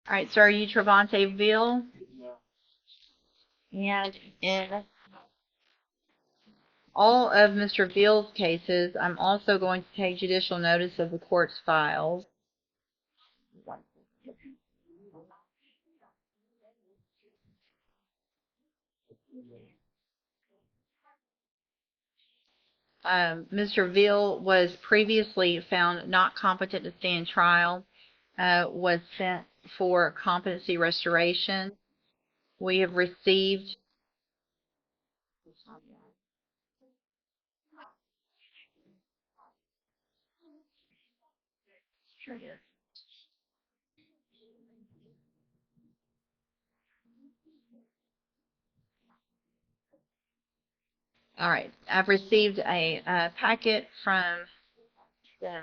All right, so are you Trevante Ville? And in all of Mr. Ville's cases, I'm also going to take judicial notice of the court's files. Mr. Ville was previously found not competent to stand trial, was sent for competency restoration. We have received all right. I've received a packet from the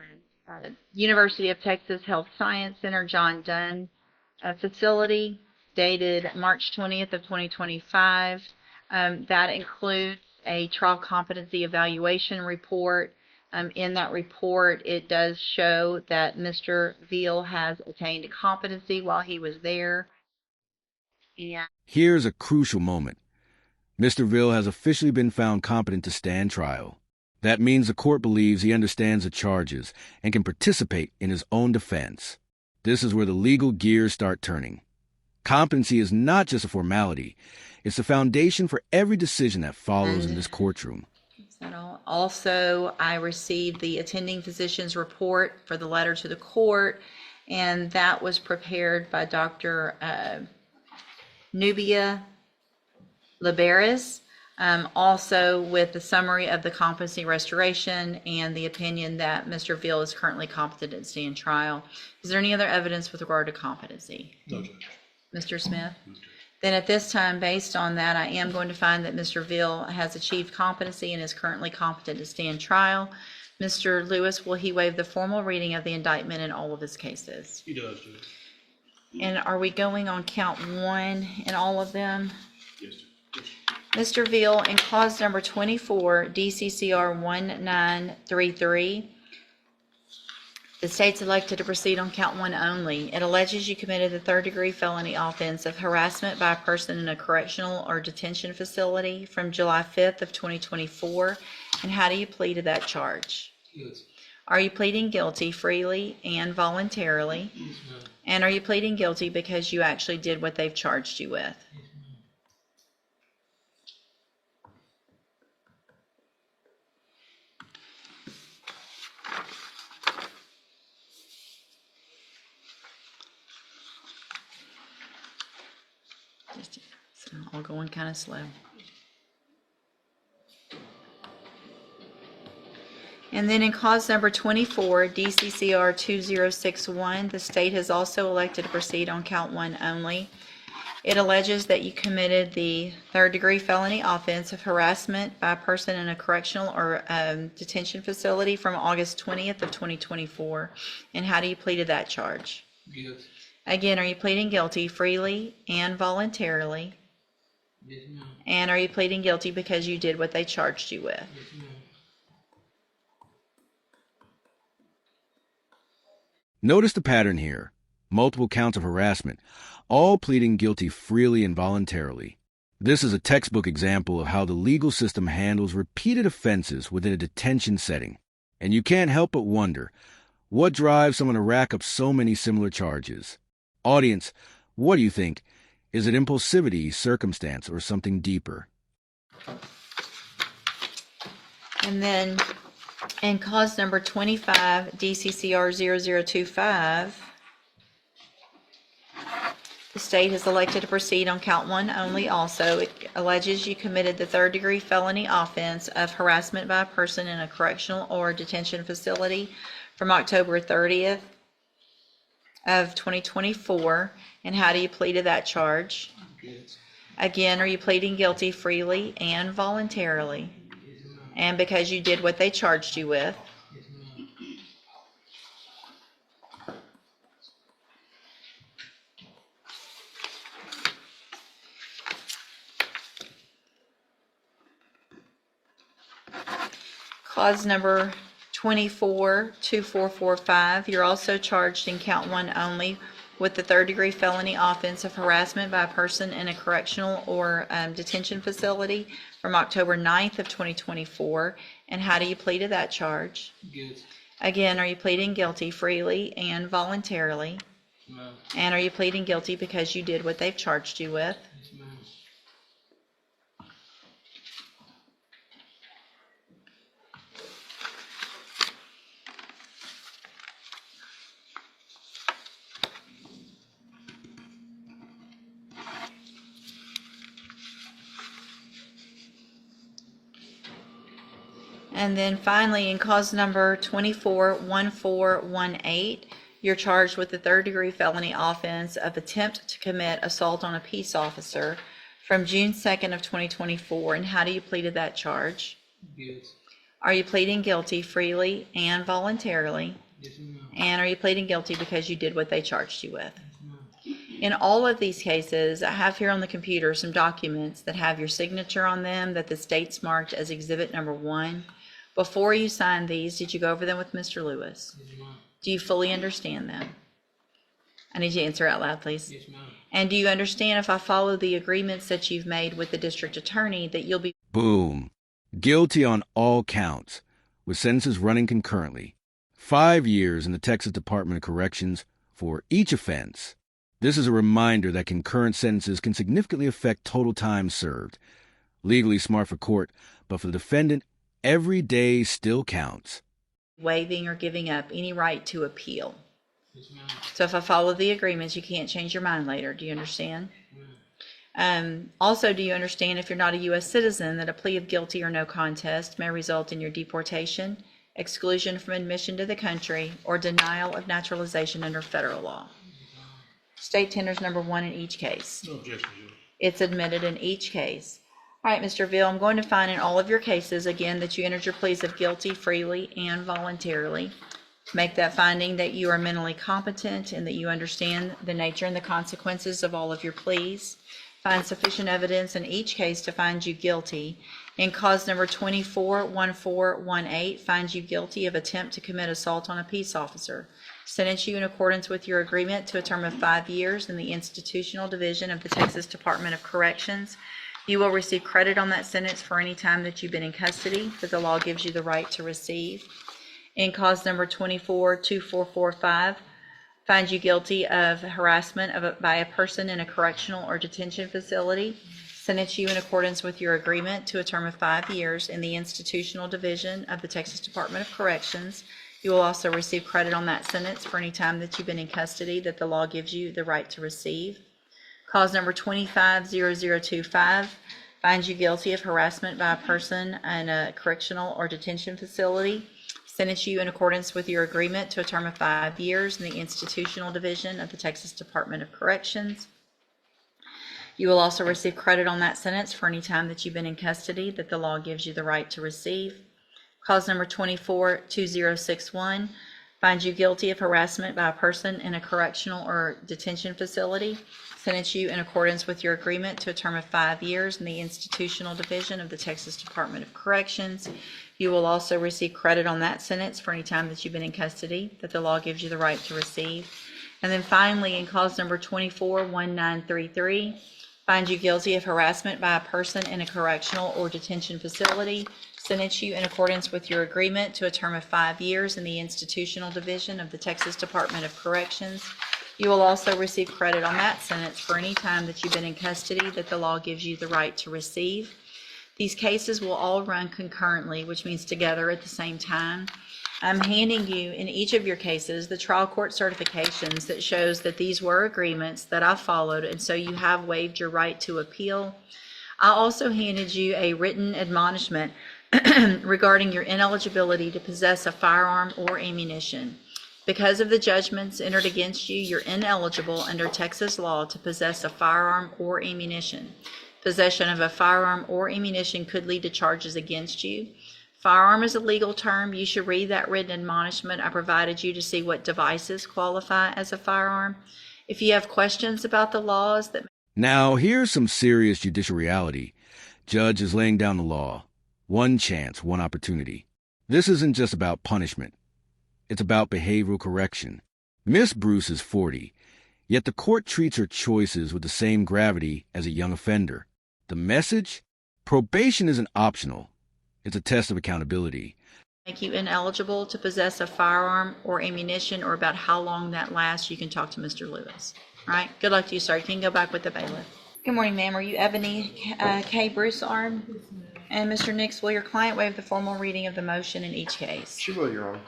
University of Texas Health Science Center John Dunn facility dated March 20th of 2025. That includes a trial competency evaluation report. In that report, it does show that Mr. Ville has attained competency while he was there. And Here's a crucial moment. Mr. Ville has officially been found competent to stand trial. That means the court believes he understands the charges and can participate in his own defense. This is where the legal gears start turning. Competency is not just a formality. It's the foundation for every decision that follows in this courtroom. also, I received the attending physician's report for the letter to the court, and that was prepared by Dr. Nubia Liberis, also with the summary of the competency restoration and the opinion that Mr. Ville is currently competent to stand trial. Is there any other evidence with regard to competency? No, Judge. Mr. Smith? Then at this time, based on that, I am going to find that Mr. Ville has achieved competency and is currently competent to stand trial. Mr. Lewis, will he waive the formal reading of the indictment in all of his cases? He does, Judge. And are we going on count one in all of them? Yes, Judge. Mr. Ville, in clause number 24, DCCR 1933, the state's elected to proceed on count one only. It alleges you committed the third-degree felony offense of harassment by a person in a correctional or detention facility from July 5th of 2024. And how do you plead to that charge? Yes. Are you pleading guilty freely and voluntarily? Yes, ma'am. And are you pleading guilty because you actually did what they've charged you with? Yes, ma'am. So all going kind of slow. And then in clause number 24, DCCR 2061, the state has also elected to proceed on count one only. It alleges that you committed the third-degree felony offense of harassment by a person in a correctional or detention facility from August 20th of 2024. And how do you plead to that charge? Yes. Again, are you pleading guilty freely and voluntarily? Yes, ma'am. And are you pleading guilty because you did what they charged you with? Yes, ma'am. Notice the pattern here. Multiple counts of harassment, all pleading guilty freely and voluntarily. This is a textbook example of how the legal system handles repeated offenses within a detention setting. And you can't help but wonder, what drives someone to rack up so many similar charges? Audience, what do you think? Is it impulsivity, circumstance, or something deeper? And then in clause number 25, DCCR 0025, the state has elected to proceed on count one only also. It alleges you committed the third-degree felony offense of harassment by a person in a correctional or detention facility from October 30th of 2024. And how do you plead to that charge? Yes. Again, are you pleading guilty freely and voluntarily? Yes, ma'am. And because you did what they charged you with? Yes, ma'am. Clause number 242445, you're also charged in count one only with the third-degree felony offense of harassment by a person in a correctional or detention facility from October 9th of 2024, and how do you plead to that charge? Guilty. Again, are you pleading guilty freely and voluntarily? No. And are you pleading guilty because you did what they've charged you with? Yes, ma'am. And then finally, in cause number 241418, you're charged with the third-degree felony offense of attempt to commit assault on a peace officer from June 2nd of 2024. And how do you plead to that charge? Guilty. Are you pleading guilty freely and voluntarily? Yes, ma'am. And are you pleading guilty because you did what they charged you with? Yes, ma'am. In all of these cases, I have here on the computer some documents that have your signature on them that the state's marked as exhibit number 1. Before you signed these, did you go over them with Mr. Lewis? Yes, ma'am. Do you fully understand them? I need you to answer out loud, please. Yes, ma'am. And do you understand, if I follow the agreements that you've made with the district attorney, that you'll be... Boom. Guilty on all counts, with sentences running concurrently. 5 years in the Texas Department of Corrections for each offense. This is a reminder that concurrent sentences can significantly affect total time served. Legally smart for court, but for the defendant, every day still counts. waiving or giving up any right to appeal. Yes, ma'am. So if I follow the agreements, you can't change your mind later. Do you understand? Ma'am. Also, do you understand, if you're not a U.S. citizen, that a plea of guilty or no contest may result in your deportation, exclusion from admission to the country, or denial of naturalization under federal law? State tenders number 1 in each case. No objection, Judge. It's admitted in each case. All right, Mr. Veal, I'm going to find in all of your cases, again, that you entered your pleas of guilty freely and voluntarily. Make that finding that you are mentally competent and that you understand the nature and the consequences of all of your pleas. Find sufficient evidence in each case to find you guilty. In cause number 241418, find you guilty of attempt to commit assault on a peace officer. Sentence you in accordance with your agreement to a term of 5 years in the institutional division of the Texas Department of Corrections. You will receive credit on that sentence for any time that you've been in custody that the law gives you the right to receive. In cause number 242445, find you guilty of harassment by a person in a correctional or detention facility. Sentence you in accordance with your agreement to a term of 5 years in the institutional division of the Texas Department of Corrections. You will also receive credit on that sentence for any time that you've been in custody that the law gives you the right to receive. Cause number 250025, finds you guilty of harassment by a person in a correctional or detention facility. Sentence you in accordance with your agreement to a term of 5 years in the institutional division of the Texas Department of Corrections. You will also receive credit on that sentence for any time that you've been in custody that the law gives you the right to receive. Cause number 242061, finds you guilty of harassment by a person in a correctional or detention facility. Sentence you in accordance with your agreement to a term of 5 years in the institutional division of the Texas Department of Corrections. You will also receive credit on that sentence for any time that you've been in custody that the law gives you the right to receive. And then finally, in cause number 241933, find you guilty of harassment by a person in a correctional or detention facility. Sentence you in accordance with your agreement to a term of 5 years in the institutional division of the Texas Department of Corrections. You will also receive credit on that sentence for any time that you've been in custody that the law gives you the right to receive. These cases will all run concurrently, which means together at the same time. I'm handing you, in each of your cases, the trial court certifications that shows that these were agreements that I followed, and so you have waived your right to appeal. I also handed you a written admonishment regarding your ineligibility to possess a firearm or ammunition. Because of the judgments entered against you, you're ineligible under Texas law to possess a firearm or ammunition. Possession of a firearm or ammunition could lead to charges against you. Firearm is a legal term. You should read that written admonishment I provided you to see what devices qualify as a firearm. If you have questions about the laws that... Now, here's some serious judicial reality. Judge is laying down the law. One chance, one opportunity. This isn't just about punishment. It's about behavioral correction. Miss Bruce is 40. Yet the court treats her choices with the same gravity as a young offender. The message? Probation isn't optional. It's a test of accountability. Make you ineligible to possess a firearm or ammunition, or about how long that lasts, you can talk to Mr. Lewis. All right, good luck to you, sir. You can go back with the bailiff. Good morning, ma'am. Are you Ebony K. Broussard? And Mr. Nix, will your client waive the formal reading of the motion in each case? She will, Your Honor.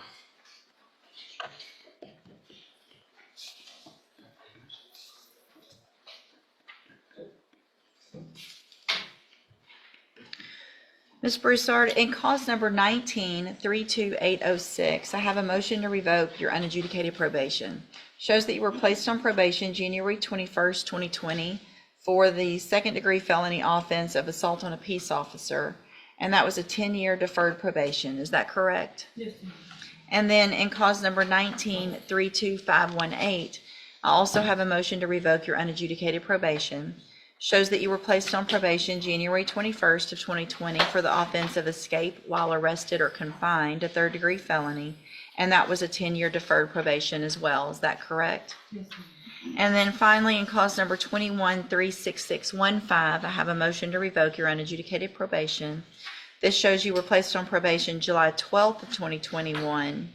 Ms. Broussard, in cause number 19-32806, I have a motion to revoke your unadjudicated probation. Shows that you were placed on probation January 21st, 2020 for the second-degree felony offense of assault on a peace officer, and that was a 10-year deferred probation. Is that correct? Yes, ma'am. And then in cause number 19-32518, I also have a motion to revoke your unadjudicated probation. Shows that you were placed on probation January 21st of 2020 for the offense of escape while arrested or confined, a third-degree felony, and that was a 10-year deferred probation as well. Is that correct? Yes, ma'am. And then finally, in cause number 21-36615, I have a motion to revoke your unadjudicated probation. This shows you were placed on probation July 12th of 2021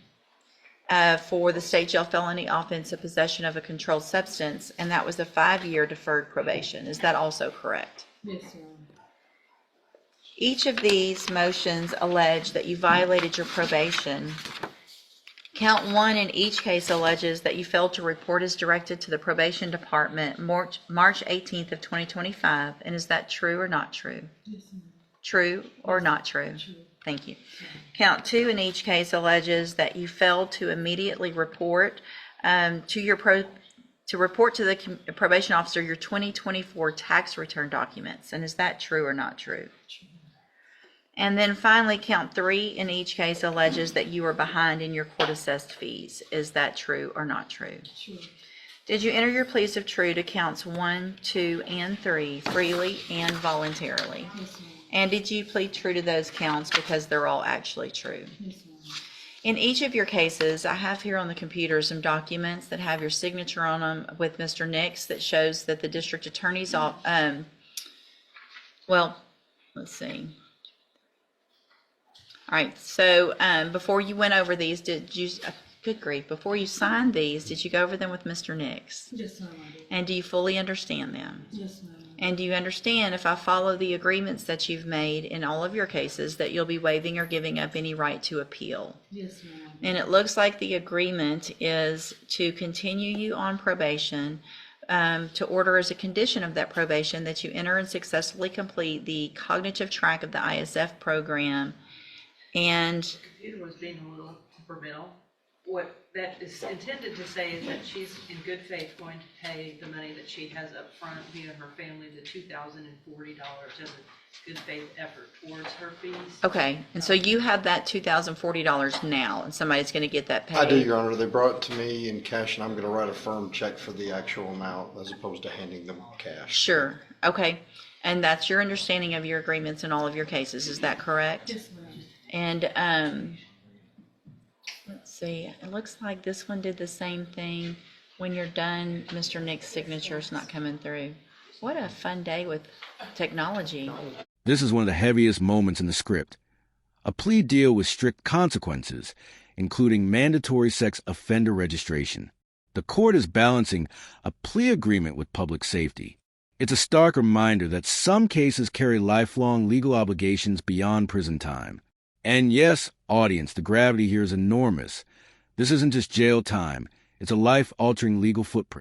for the state jail felony offense of possession of a controlled substance, and that was a 5-year deferred probation. Is that also correct? Yes, ma'am. Each of these motions allege that you violated your probation. Count 1 in each case alleges that you failed to report as directed to the probation department March 18th of 2025, and is that true or not true? Yes, ma'am. True or not true? True. Thank you. Count 2 in each case alleges that you failed to immediately report to the probation officer your 2024 tax return documents, and is that true or not true? True. And then finally, count 3 in each case alleges that you were behind in your court-assessed fees. Is that true or not true? True. Did you enter your pleas of true to counts 1, 2, and 3 freely and voluntarily? Yes, ma'am. And did you plead true to those counts because they're all actually true? Yes, ma'am. In each of your cases, I have here on the computer some documents that have your signature on them with Mr. Nix that shows that the district attorney's let's see. All right, so before you went over these, good grief, before you signed these, did you go over them with Mr. Nix? Yes, ma'am, I did. And do you fully understand them? Yes, ma'am. And do you understand, if I follow the agreements that you've made in all of your cases, that you'll be waiving or giving up any right to appeal? Yes, ma'am. And it looks like the agreement is to continue you on probation, to order as a condition of that probation that you enter and successfully complete the cognitive track of the ISF program. And The computer was being a little temperamental. What that is intended to say is that she's in good faith going to pay the money that she has up front via her family, the $2,040 as a good faith effort towards her fees. okay, and so you have that $2,040 now, and somebody's going to get that paid. I do, Your Honor. They brought it to me in cash, and I'm going to write a firm check for the actual amount as opposed to handing them cash. Sure. Okay, and that's your understanding of your agreements in all of your cases. Is that correct? Yes, ma'am. And let's see, it looks like this one did the same thing. When you're done, Mr. Nick's signature's not coming through. What a fun day with technology. This is one of the heaviest moments in the script. A plea deal with strict consequences, including mandatory sex offender registration. The court is balancing a plea agreement with public safety. It's a stark reminder that some cases carry lifelong legal obligations beyond prison time. And yes, audience, the gravity here is enormous. This isn't just jail time. It's a life-altering legal footprint.